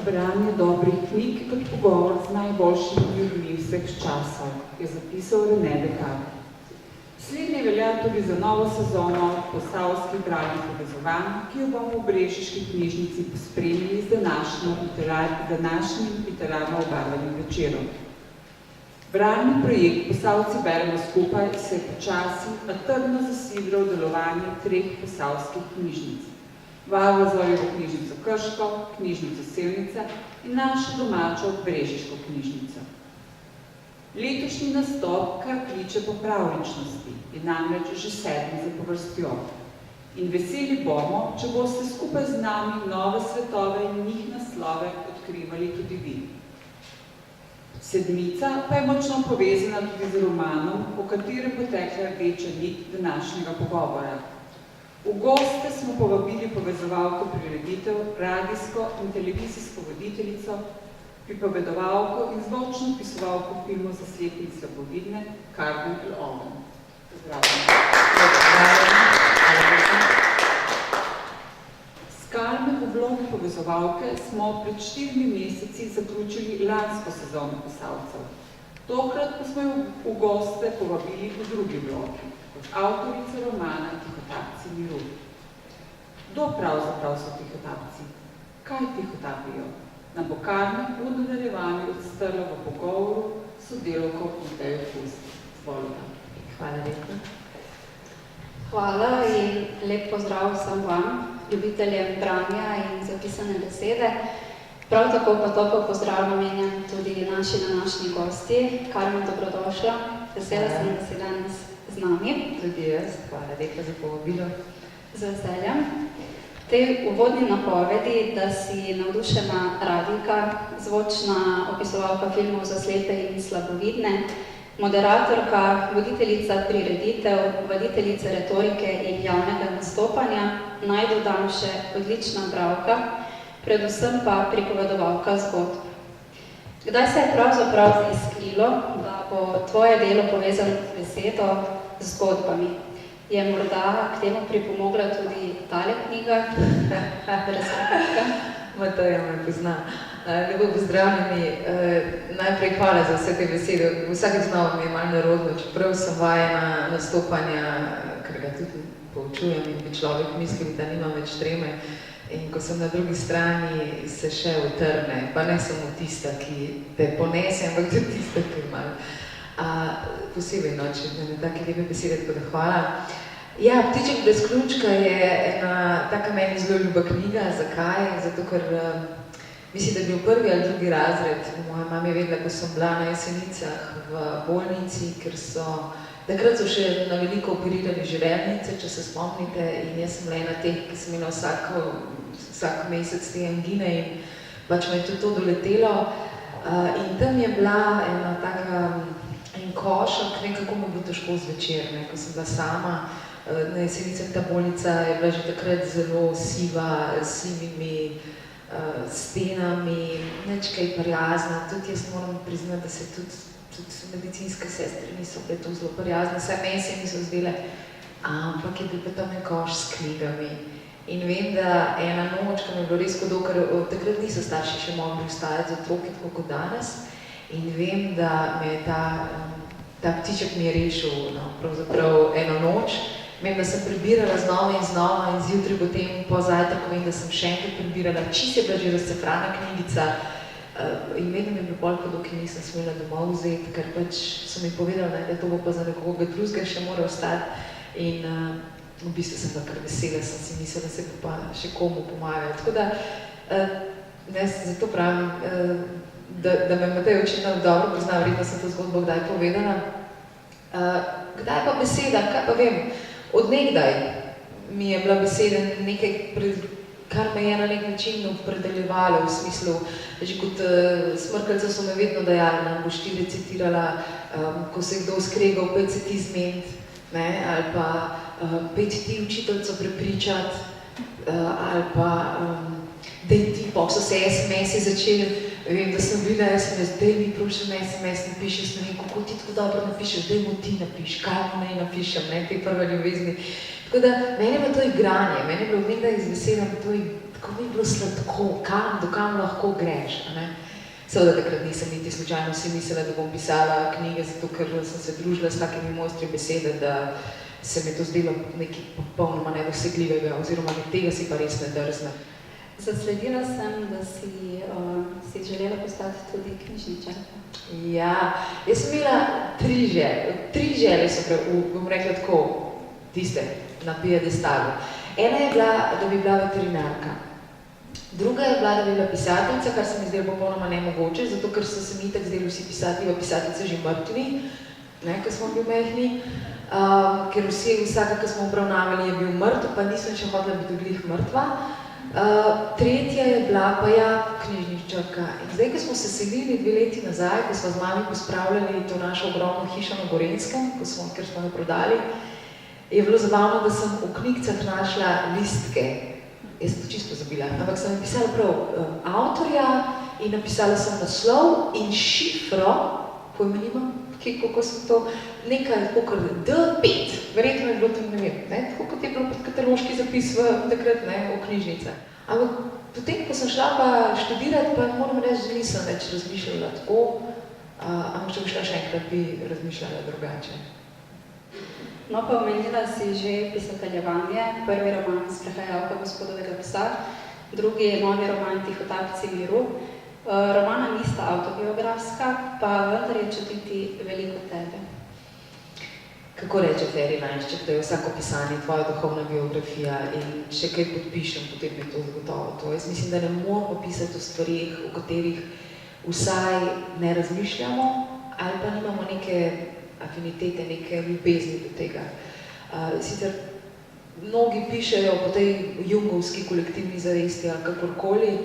branje dobrih knjig kot pogovor z najboljšimi ljudmi vseh časov, je zapisal René Descartes. Slednje velja tudi za novo sezono posavskih bralnih povezovanj, ki jo bomo v Brežiški knjižnici pospremili z današnjim literarno obarvanim večerom. Bralni projekt Posavci beremo skupaj se je počasi, a trdno zasidral delovanje 3 posavskih knjižnic. Valvazorjevo knjižnico Krško, knjižnico Sevnica in našo domačo Brežiško knjižnico. Letošnji nastop kar kliče po pravličnosti, je namreč že 7. zapovrstjo. In veseli bomo, če boste skupaj z nami nove svetove in njih naslove odkrivali tudi vi. Sedmica pa je močno povezana tudi z romanom, po katerem potekla rdeča nit današnjega pogovora. V goste smo povabili povezovalko prireditev, radijsko in televizijsko voditeljico, pripovedovalko in zvočno opisovalko filmov za slepe in slabovidne Carmen L. Owen. S Carmen v vlogi povezovalke smo pred 4 meseci zaključili lansko sezono Posavcev. Tokrat pa smo jo v goste povabili v drugi vlogi, kot avtorice romana Tihotapci miru. Kdo pravzaprav so tihotapci? Kaj tihotapijo? Nam bo Carmen v nadaljevanju odstrla v pogovoru s sodelavko Matejo Fust. Zvolite. Hvala lepa. Hvala in lep pozdrav vsem vam, ljubiteljem branja in zapisane besede. Prav tako pa topel pozdrav namenjam tudi naši današnji gosti. Carmen, dobrodošla. Vesela sem, da si danes z nami. Tudi jaz. Hvala lepa za povabilo. Z veseljem. Tej uvodni napovedi, da si navdušena radijka, zvočna opisovalka filmov za slepe in slabovidne, moderatorka, voditeljica prireditev, voditeljica retorike in javnega nastopanja, naj dodam še odlična bralka, predvsem pa pripovedovalka zgodb. Kdaj se je pravzaprav izkrilo, da bo tvoje delo povezano z besedo, z zgodbami? Je morda k temu pripomogla tudi tale knjiga? Mateja me pozna. Lepo pozdravljeni. Najprej hvala za vse te besede. Vsake znova mi je malo nerodno, čeprav sem vajena nastopanja, ker ga tudi poučujem in bi človek mislil, da nima več treme. In ko sem na drugi strani, se še utrne, pa ne samo tista, ki te ponese, ampak tudi tista, ki malo. Posebej noči, da ne take lepe besede, tako da hvala. Ja, Ptiček brez ključka je ena taka meni zelo ljuba knjiga. Zakaj? Zato, ker mislim, da je bil 1. ali 2. razred. Moja mama je vedela, ko sem bila na Jesenicah v bolnici, ker takrat so še na veliko operirali žrelnice, če se spomnite, in jaz sem ena teh, ki sem imela vsak mesec te angine in pač me je tudi to doletelo. In tam je bila ena taka en košak, nekako mi je bilo težko zvečer, ko sem bila sama. Na Jesenicah ta bolnica je bila že takrat zelo siva, s sivimi stenami, nič kaj prijazna. Tudi jaz moram priznati, da se tudi medicinske sestre niso bile to zelo prijazne, vsaj meni se niso zdele, ampak je bil pa tam en koš s knjigami. In vem, da ena noč, ko mi je bilo res hudo, ker takrat niso starši še mogli vstajati z otroki, tako kot danes. In vem, da me je ta ptiček mi je rešil, pravzaprav eno noč. Vem, da sem prebirala znova in zjutraj potem po zajtrku, vem, da sem še enkrat prebirala, čist je bila že razcefrana knjigica. In vedno mi je bilo bolj hudo, ki nisem smela domov vzeti, ker pač so mi povedali, da to bo pa za nekoga drugega še mora ostati. In v bistvu sem bila kar vesela, sem si mislila, da se bo pa še komu pomagal. Tako da, zato pravim, da me Matej očitno dobro pozna, verjetno sem to zgodbo kdaj povedala. Kdaj pa beseda, kaj pa vem, od nekdaj mi je bila beseda nekaj, kar me je na nek način opredeljevalo, v smislu, že kot smrkalica so me vedno dajali, nam boš ti recitirala, ko se je kdo skregal, pet se ti zmeniti, ali pa pet ti učiteljico prepričati, ali pa dej ti, pa so se SMS-i začeli. Vem, da sem bila SMS, dej mi prošem SMS napišeš, ne vem, kako ti tako dobro napišeš, dej mu ti napiš, kaj mu naj napišem, te prve ljubezni. Tako da, meni je bilo to igranje, meni je bilo nekdaj z veseljem to tako mi je bilo sladko, do kam lahko greš, a ne. Seveda takrat nisem niti slučajno si mislila, da bom pisala knjige, zato ker sem se družila s takimi mojstri besede, da se mi to zdelo nekaj popolnoma nedosegljivega, oziroma tega si pa res ne drzne. Zasledila sem, da si želela postati tudi knjižničarka. Ja, jaz sem imela tri želje so bom rekla tako, tiste na piedestalu. Ena je bila, da bi bila veterinarka. Druga je bila, da bi bila pisateljica, kar se mi zdelo popolnoma nemogoče, zato ker so se mi itak zdeli vsi pisateljice že mrtvi, ne, ko smo bili mehni, ker vsaka, ki smo obravnavali, je bil mrtev, pa nisem še hodila biti glih mrtva. Tretja je bila pa ja, knjižničarka. In zdaj, ko smo se selili 2 leti nazaj, ko smo z mami pospravljali to našo ogromno hišo na Gorenjskem, ker smo jo prodali, je bilo zabavno, da sem v knjigcah našla listke. Jaz sem to čisto pozabila, ampak sem napisala prav avtorja in napisala sem naslov in šifro, pojma nimam, kako sem to, nekaj kakor D5, verjetno je bilo to, ne vem, tako kot je bilo pod kataloški zapis takrat v knjižnicah. Ampak potem, ko sem šla pa študirati, pa moram reči, da nisem več razmišljala tako, ampak če bi šla še enkrat, bi razmišljala drugače. No, pa omenila si že pisateljevanje, prvi roman Sprehajalka gospodovega psa, drugi je novi roman Tihotapci miru. Romana nista avtobiografska, pa vendar je čutiti veliko tebe. Kako reče Feri Najšček, da je vsako pisanje tvoja duhovna biografija in če kaj podpišem, potem je to zagotovo to. Jaz mislim, da ne moramo pisati o stvarih, o katerih vsaj ne razmišljamo ali pa nimamo neke afinitete, neke ljubezni do tega. Sicer mnogi pišejo po tej jungovski kolektivni zavesti ali kakorkoli,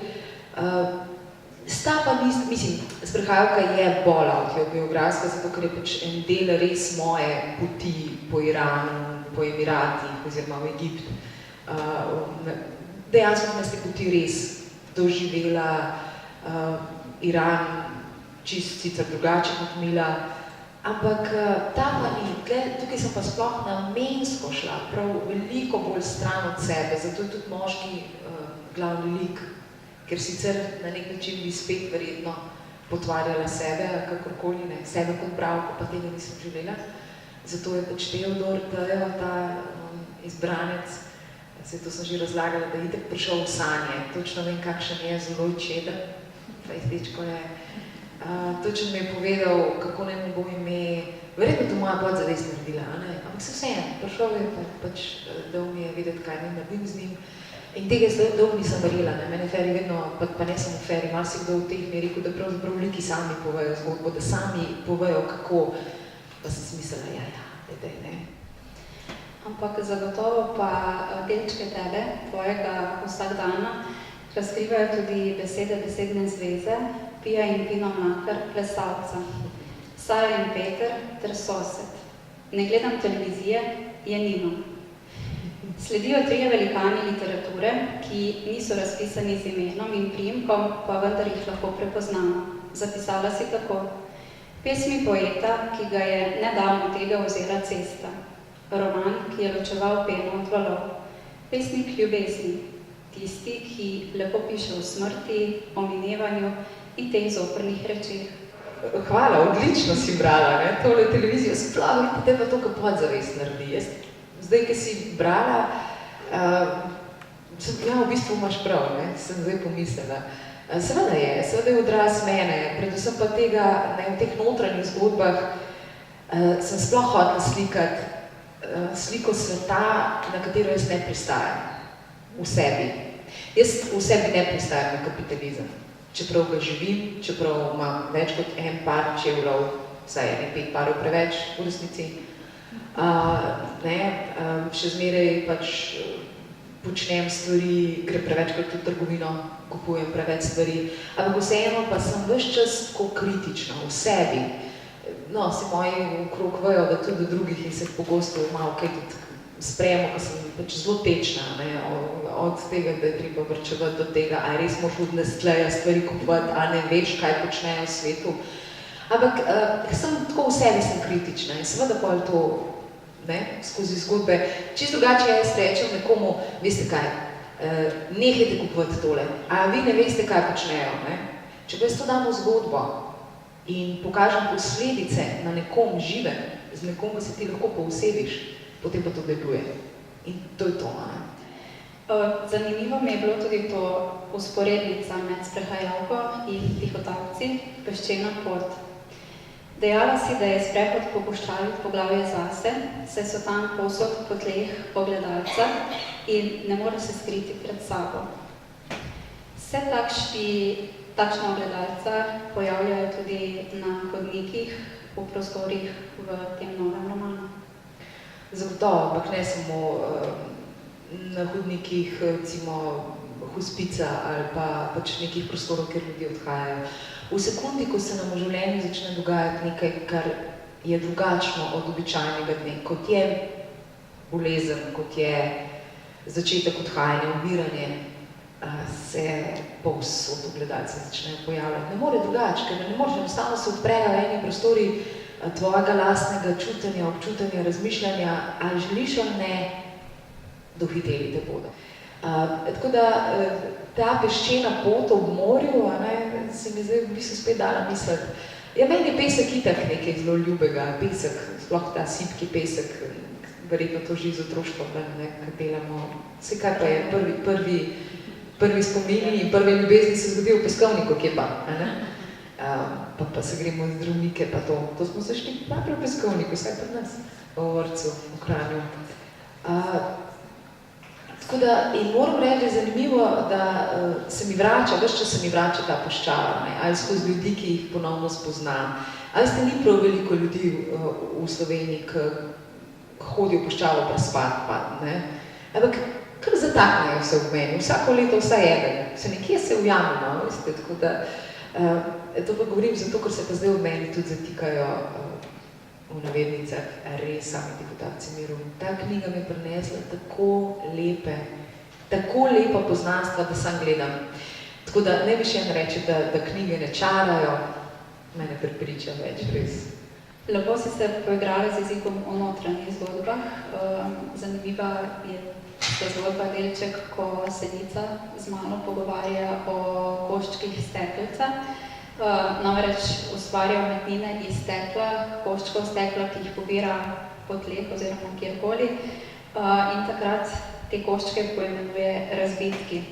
Sprehajalka je bolj avtobiografska, zato ker je pač en del res moje poti po Iranu, po Emiratih oziroma v Egipt. Dejansko sem te poti res doživela Iran čisto sicer drugače kot Mila, ampak ta pa ni, tukaj sem pa sploh namensko šla, prav veliko bolj stran od sebe, zato je tudi moški glavni lik, ker sicer na nek način bi spet verjetno potvarjala sebe, kakorkoli ne, sebe kot pravko, pa tega nisem želela. Zato je pač Teodor, ta izbranec, to sem že razlagala, da je itak prišel v sanje, točno vem, kakšen je, zelo čeden, dečko je, točno mi je povedal, kako naj mu bo ime, verjetno to moja podzavest naredila, ampak se vseeno, prišel je pač, dal mi je vedeti, kaj naj naredim z njim. In tega dolgo nisem verjela, mene Feri vedno, pa ne samo Feri, marsikdo v teh mi je rekel, da pravzaprav liki sami povejo zgodbo, da sami povejo kako, pa sem si mislila, ne. Ampak zagotovo pa delčke tebe, tvojega vsakdana, razkrivajo tudi besede besedne zveze, Pija in Pino Mlakar, plesalca, Sara in Peter ter sosed. Ne gledam televizije, je nimam. Sledijo 3 velikani literature, ki niso razpisani z imenom in priimkom, pa vendar jih lahko prepoznamo. Zapisala si tako. Pesmi poeta, ki ga je nedavno tega vzela cesta. Roman, ki je ločeval peno od valov. Pesnik ljubezni. Tisti, ki lepo piše o smrti, o minevanju in teh zoprnih rečeh. Hvala, odlično si brala, tole televizijo sploh, potem pa to, kar podzavest naredi. Zdaj, ki si brala, v bistvu imaš prav, sem zdaj pomislila. Seveda je odraz mene, predvsem pa tega, v teh notranjih zgodbah sem sploh hotela slikati sliko sveta, na katero jaz ne pristajam v sebi. Jaz v sebi ne pristajam na kapitalizem, čeprav ga živim, čeprav imam več kot en par čevljev, vsaj 5 parov preveč v resnici. Še zmeraj pač počnem stvari, gre prevečkrat v trgovino, kupujem preveč stvari, ampak vseeno pa sem ves čas tako kritična v sebi. No, se moji okrog vejo, da tudi do drugih in se pogosto malo kaj tudi sprejemo, ko sem pač zelo tečna, od tega, da je treba vrčevati do tega, a res moraš od Nestleja stvari kupovati, a ne veš, kaj počnejo v svetu. Ampak sem tako v sebi sem kritična in seveda pa to skozi zgodbe. Čisto drugače jaz rečem nekomu, veste kaj, nehajte kupovati tole, a vi ne veste, kaj počnejo, ne? Če pa jaz to dam v zgodbo in pokažem posledice na nekom živem, z nekom, ki se ti lahko poosebiš, potem pa to deluje. In to je to, ne? Zanimivo mi je bilo tudi to usporednica med sprehajalko in tihotapci, Peščena pot. Dejala si, da je sprehod po puščavi poglavje zase, saj so tam povsod po tleh pogledalca in ne more se skriti pred sabo. Se takšna ogledalca pojavljajo tudi na hodnikih, v prostorih v tem novem romanu? Zagotovo, ampak ne samo na hodnikih, recimo hospica ali pa pač nekih prostorov, kjer ljudje odhajajo. V sekundi, ko se nam v življenju začne dogajati nekaj, kar je drugačno od običajnega dne, kot je bolezen, kot je začetek odhajanja, umiranje, se povsod ogledalci začnejo pojavljati. Ne more drugače, ker ne moreš, enostavno se odprejo eni prostori tvojega lastnega čutenja, občutenja, razmišljanja, ali želiš ali ne, dohiteli te bodo. Tako da ta peščena pot ob morju, se mi zdaj v bistvu spet dala misliti. Ja, meni je pesek itak nekaj zelo ljubega, pesek, sploh ta sipki pesek, verjetno to že iz otroštva, kaj delamo. Vse kaj pa je prvi spomini in prve ljubezni se zgodi v peskovniku, kje pa, pa se gremo z zdravnike, pa to. To smo se šli najprej v peskovniku, vsaj pri nas, v vrtcu, v Kranju. Tako da, in moram reči, da je zanimivo, da se mi vrača, ves čas se mi vrača ta puščava, ali skozi ljudi, ki jih ponovno spoznam. Ali ste ni prav veliko ljudi v Sloveniji, ki hodijo v puščavo prespat, ne? Ampak kar zataknejo se v meni, vsako leto vsaj eden, se nekje se ujamemo, veste, tako da, to pa govorim zato, ker se pa zdaj v meni tudi zatikajo v navednicah res sami tihotapci miru. Ta knjiga mi je prinesla tako lepa poznanstva, da sam gledam. Tako da ne bi še en reči, da knjige ne čarajo, mene prepriča več, res. Lepo si se poigrala z jezikom o notranjih zgodbah. Zanimiva je ta zgodba delček, ko Senica z mano pogovarja o koščkih steklca. Namreč ustvarja umetnine iz stekla, koščkov stekla, ki jih pobira po tleh oziroma kjerkoli. In takrat te koščke poimenuje razbitki.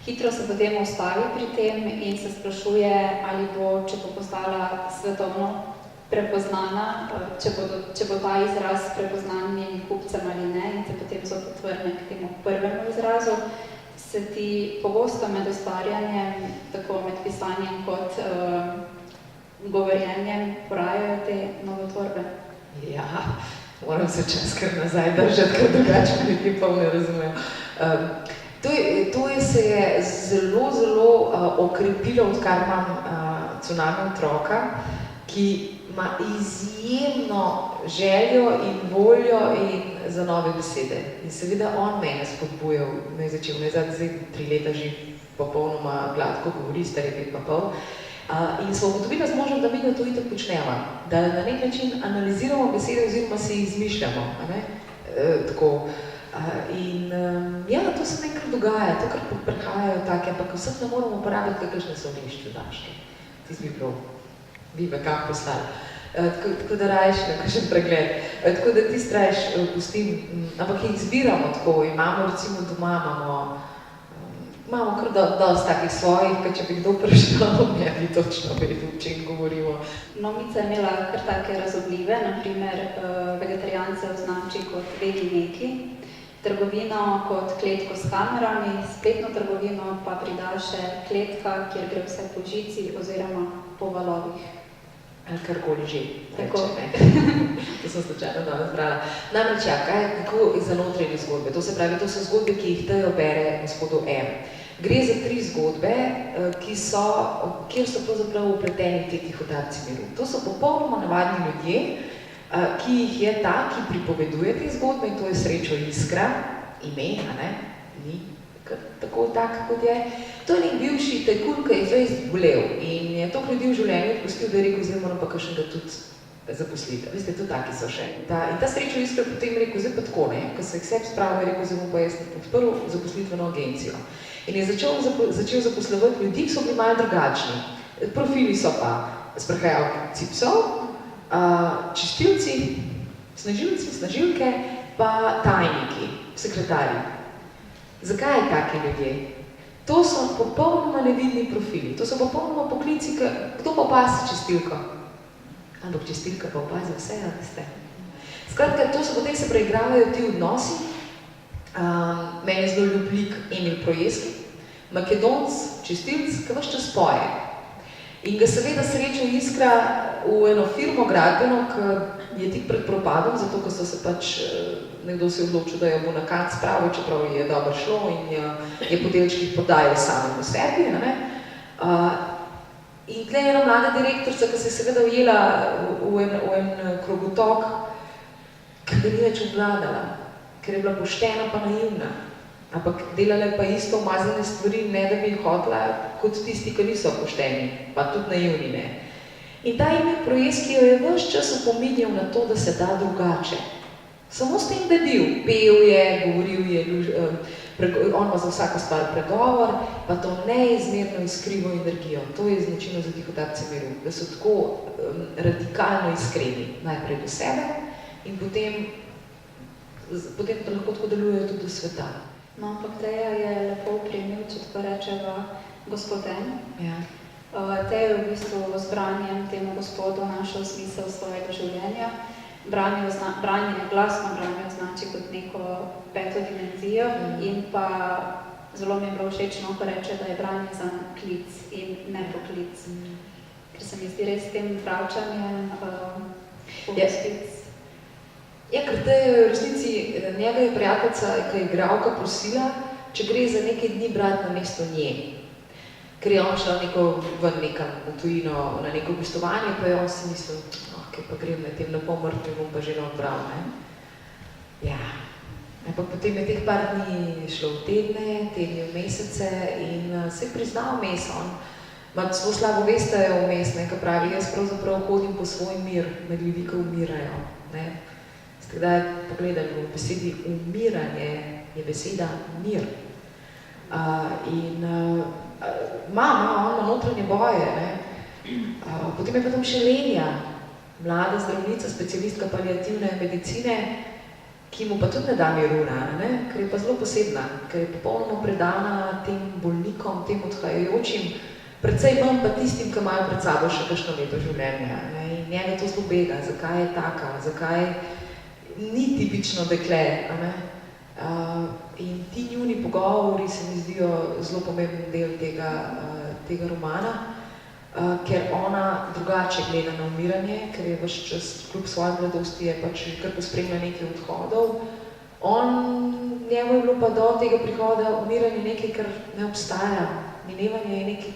Hitro se potem ustavi pri tem in se sprašuje, ali bo, če bo postala svetovno prepoznana, če bo ta izraz prepoznan njenim kupcem ali ne, in se potem zopet vrne k temu prvemu izrazu. Se ti pogosto med ustvarjanjem, tako med pisanjem kot govorjenjem, porajajo te novotvorbe? Ja, moram se čas kar nazaj držati, ker drugače ljudje pa ne razumejo. To se je zelo, zelo okrepilo, odkar imam cunami otroka, ki ima izjemno željo in voljo in za nove besede. In seveda on mene spodbujal, me je začel, zdaj 3 leta že popolnoma gladko govori, star je 5 pa pol. In smo ugotovili z možem, da mi ga to itak počnemo, da na nek način analiziramo besede oziroma si jih izmišljamo. Tako. In ja, to se nekaj dogaja, to kar prihajajo take, ampak vseh ne moramo uporabiti, kakšne so lišče daške. Tis bi prav, bi me kak poslali. Tako da rajš na kakšen pregled. Tako da ti strajš pustim, ampak jih zbiramo tako, imamo recimo doma, imamo kar dosti takih svojih, če bi kdo prišel, ne bi točno vedel, o čem govorimo. Mica je imela kar take razobljive, naprimer vegetarijancev označi kot vegi neki, trgovino kot kletko s kamerami, spletno trgovino pa prida še kletka, kjer gre vse po žici oziroma po valovih. Ali karkoli že, tako. To sem slučajno danes brala. Namreč, kako za notranje zgodbe? To se pravi, to so zgodbe, ki jih Tejo bere gospodu M. Gre za 3 zgodbe, kjer so pravzaprav upleteni ti tihotapci miru. To so popolnoma navadni ljudje, ki jih je ta, ki pripoveduje te zgodbe, in to je Srečo Iskra, ime, ni tako kot je. To je nek bivši tajkun, ki je fejst bolel in je toliko ljudi v življenju odpustil, da je rekel, zdaj moram pa kakšnega tudi zaposliti. Veste, tudi taki so še. In ta srečo Iskra potem rekel, zdaj pa tako, ne, ko se je vse spravil, rekel, zdaj bom pa jaz odprl zaposlitveno agencijo. In je začel zaposlovati ljudi, ki so bili malo drugačni. Profili so pa sprehajalci psov, čistilci, snažilke, pa tajniki, sekretarji. Zakaj taki ljudje? To so popolnoma nevidni profili, to so popolnoma poklici, kdo pa opazi čistilko? Ampak čistilka pa opazi vse, ali ste? Skratka, potem se preigravajo ti odnosi. Meni je zelo ljublik Emil Projevski, Makedonc, čistilc, ki ves čas poje. In ga seveda srečal Iskra v eno firmo gradbeno, ki je tik pred propadom, zato ker so se pač, nekdo se je odločil, da jo bo na kant spravil, čeprav je dobro šlo in je po delčkih podajal samemu sebi. In tle je ena mlada direktorica, ki se je seveda ujela v en krogotok, ki ga ni več obvladala, ker je bila poštena pa naivna. Ampak delala pa isto umazane stvari, ne da bi jih hotela, kot tisti, ki niso pošteni, pa tudi naivni ne. In ta Emil Projevski jo je ves čas opominjal na to, da se da drugače. Samo s tem, da je bil, pel je, govoril je, on ima za vsako stvar pregovor, pa to neizmerno iskrivo energijo. To je značilno za tihotapce miru, da so tako radikalno iskreni, najprej do sebe in potem to lahko tako delujejo tudi do sveta. No, ampak Teja je lepo opremil, če tako rečeva, gospoden. Ja. Teja je v bistvu z branjem temu gospodu našel smisel svojega življenja. Glasno branje označi kot neko peto dimenzijo in pa zelo mi je bilo všečno, ko reče, da je branje za klic in ne poklic. Ker se mi zdi res s tem pravčanjem povestic. Ja, ker te v resnici, njega je prijateljica, ki je igralka, prosila, če gre za nekaj dni brati na mesto nje. Ker je on šla nekam v tujino na neko gostovanje, pa je on si mislil, kaj pa grem na tem lepo mrtvim, bom pa že odbral, ne? Ja. Ampak potem je teh par dni šlo v tedne v mesece in se je priznal vmes, on ima zelo slabo veste vmes, ne, ki pravi, jaz pravzaprav hodim po svoj mir, med ljudi, ki umirajo, ne? Kdaj pogledali v besedi umiranje, je beseda mir. On ima notranje boje, ne. Potem je pa tam še Lenja, mlada zdravnica, specialistka paliativne medicine, ki mu pa tudi ne da miruna, ne, ker je pa zelo posebna, ker je popolnoma predana tem bolnikom, tem odhajajočim, predvsej manj pa tistim, ki imajo pred sabo še kakšno leto življenja, ne. In njega to zelo bega, zakaj je taka, zakaj ni tipično dekle, ne? In ti njuni pogovori se mi zdijo zelo pomemben del tega romana, ker ona drugače gleda na umiranje, ker je ves čas, kljub svoje mladosti, je pač kar pospremlja nekaj odhodov. Njemu je bilo pa do tega prihoda umiranje nekaj, kar ne obstaja. Minevanje je nekaj,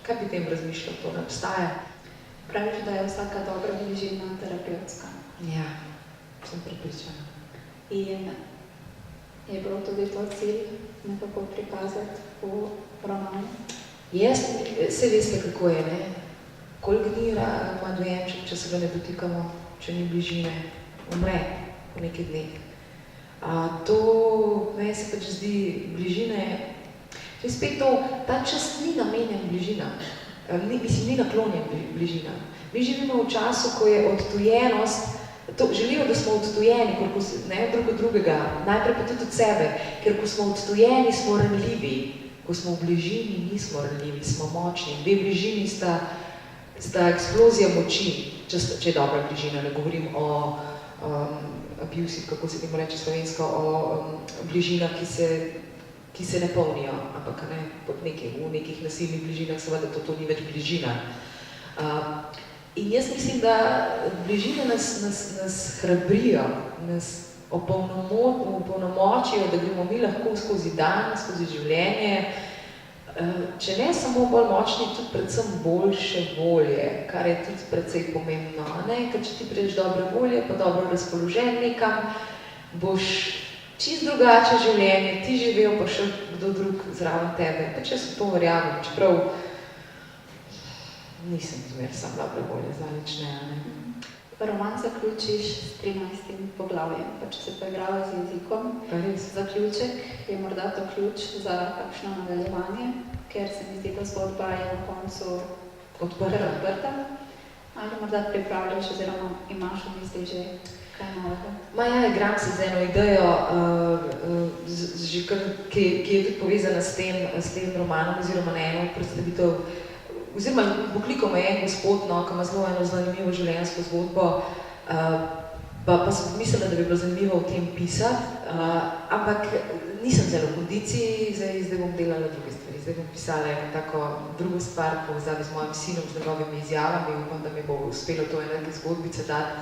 kaj bi tem razmišljal, to ne obstaja. Praviš, da je vsaka dobra bližina terapevtska. Ja. Sem pripričana. In je bilo tudi to cilj nekako prikazati v romanu? Saj veste, kako je, ne? Koliko dni ima dojenček, če se ga ne dotikamo, če ni bližine, umre v nekaj dneh. Meni se pač zdi bližine, če spet to, ta čas ni namenjen bližinam, ni naklonjen bližinam. Mi živimo v času, ko je odtujenost, želijo, da smo odtujeni, drug od drugega, najprej pa tudi od sebe, ker ko smo odtujeni, smo ranljivi, ko smo v bližini, nismo ranljivi, smo močni. Dve bližini sta eksplozija moči, če je dobra bližina, ne govorim o abusive, kako se temu reče slovensko, o bližinah, ki se ne polnijo, ampak ne, v nekih nasilnih bližinah seveda to ni več bližina. In jaz mislim, da bližine nas hrabrijo, nas opolnomočijo, da gremo mi lahko skozi dan, skozi življenje, če ne samo bolj močni, tudi predvsem boljše volje, kar je tudi precej pomembno, ne? Ker če ti prideš dobre volje, pa dobro razpoložen nekam, boš čist drugače življenje, ti živel, pa še kdo drug zraven tebe. Pa če se to verjamem, čeprav nisem zmer sam dobra volja, zdaleč ne. Roman zaključiš s 13. poglavjem, pa če se poigrava z jezikom. Pa res? Zaključek je morda to ključ za kakšno nadaljevanje, ker se mi zdi, da zgodba je na koncu odprta. Ali morda pripravljaš oziroma imaš v misli že kaj novega? Ja, igram se z eno idejo, ki je tudi povezana s tem romanom oziroma na eno predstavitev. Oziroma, poklikal me je gospod, ki ima zelo eno zanimivo življenjsko zgodbo, pa sem mislila, da bi bilo zanimivo o tem pisati, ampak nisem zelo v kondiciji, zdaj bom delala druge stvari. Zdaj bom pisala eno tako drugo stvar, povezavi z mojim sinom, z njegovimi izjavami, upam, da mi bo uspelo to ene zgodbice dati.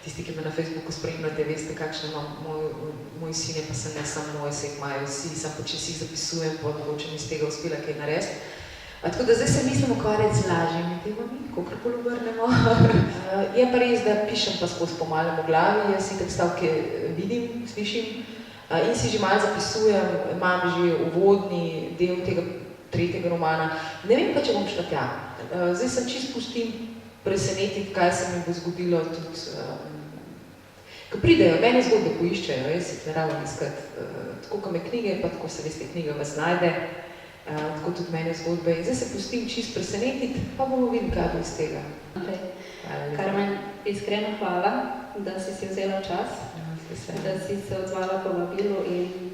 Tisti, ki me na Facebooku spremljate, veste, kakšne imam moj sin, pa se ne samo moj, se jih imajo vsi, sam pa če si jih zapisujem, pa mogoče mi z tega uspela kaj narediti. Tako da zdaj se mislim ukvarjati z lažjimi temami, kakorkoli obrnemo. Je pa res, da pišem pa skozi po malem v glavi, jaz si tak stavke vidim, slišim in si že malo zapisujem, imam že uvodni del tega 3. romana. Ne vem pa, če bom šla tja. Zdaj sem čisto pustim presenetiti, kaj se mi bo zgodilo tudi, ko pridejo, mene zgodbe poiščejo, jaz si ne rabim iskati, tako ko me knjige, pa tako se veste, knjiga vas najde, tako tudi mene zgodbe. In zdaj se pustim čisto presenetiti, pa bomo videli, kaj bo iz tega. Karmen, iskreno hvala, da si vzela čas, da si se odzvala po vabilu in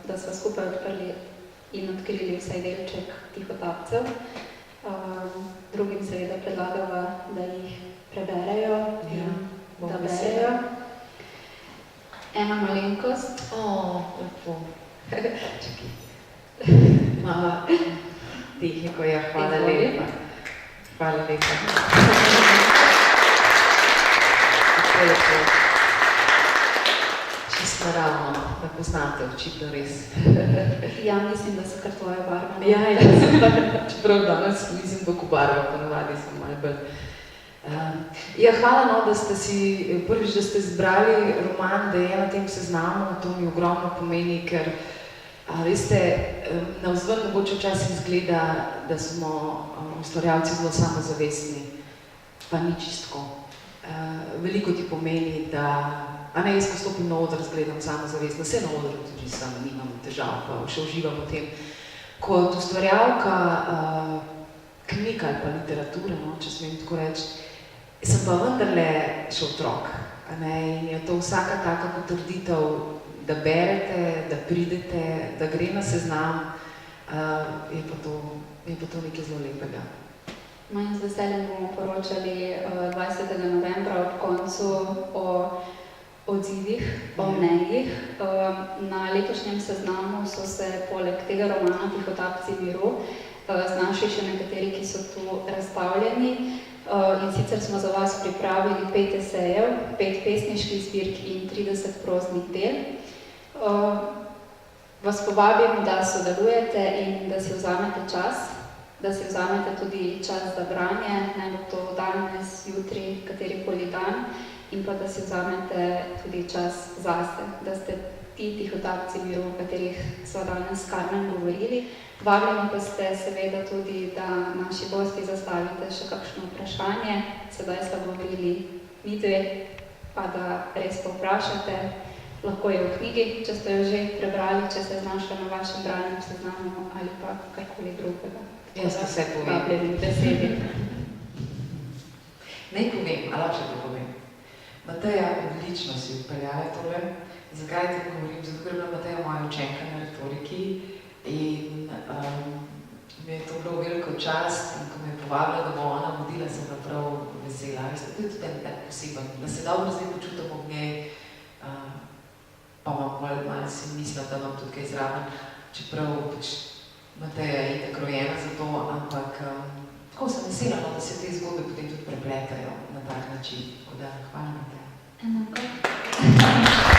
da sva skupaj odprli in odkrili vsaj delček Tihotapcev. Drugim seveda predlagava, da jih preberejo in da berejo. Ena malenkost. Lepo. Čakaj. Tehniko, ja, hvala lepa. Hvala lepa. Tako lepo. Čisto naravno, da poznate, očitno res. Ja, mislim, da so kar tvoje barve. Ja, čeprav danes mislim v barva, ponavadi sem malo bolj. Ja, hvala, da ste si, prvič, da ste zbrali roman, da je na tem seznamu, to mi ogromno pomeni, ker veste, navzven mogoče včasih izgleda, da smo ustvarjalci zelo samozavestni, pa ni čistko. Veliko ti pomeni, da, jaz ko stopim na oder, zgledam samozavestno, vse na odru tudi sam, nimam težav, pa še uživam v tem. Kot ustvarjalka knjig ali pa literature, če smem tako reči, sem pa vendarle še otrok, in je to vsaka taka potrditev, da berete, da pridete, da gre na seznam, je pa to nekaj zelo lepega. Z veseljem bomo poročali 20. novembra ob koncu o odzivih, o mnenjih. Na letošnjem seznamu so se poleg tega romana Tihotapci miru znašli še nekateri, ki so tu razstavljeni. In sicer smo za vas pripravili 5 esejev, 5 pesniških zbirk in 30 proznih del. Vas povabim, da sodelujete in da si vzamete čas, da si vzamete tudi čas za branje, naj bo to danes, jutri, katerikoli dan, in pa da si vzamete tudi čas zase, da ste ti Tihotapci miru, o katerih sva danes s Karmen govorili. Vabljeni pa ste seveda tudi, da naši gosti zastavite še kakšno vprašanje, sedaj sta govorili mi dve, pa da res povprašate. Lahko je v knjigi, če ste jo že prebrali, če se je znašla na vašem branjem seznamu ali pa karkoli drugega. Jaz pa vse povem. Vabljeni besedi. Naj povem, ali če to povem. Mateja, odlično si vpeljala tole. Zakaj te govorim? Zato, ker je bila Mateja moja učenka na retoriki in mi je to bilo veliko čast in ko me je povabila, da bo ona vodila, sem bila prav vesela. Veste, to je tudi en tak poseben, da se dobro zdaj počutim ob njej, pa malo si mislim, da imam tudi kaj zraven, čeprav Mateja je itak rojena za to, ampak tako sem vesela, da se te zgodbe potem tudi prepletajo na tak način. Tako da, hvala Mateja. Enako.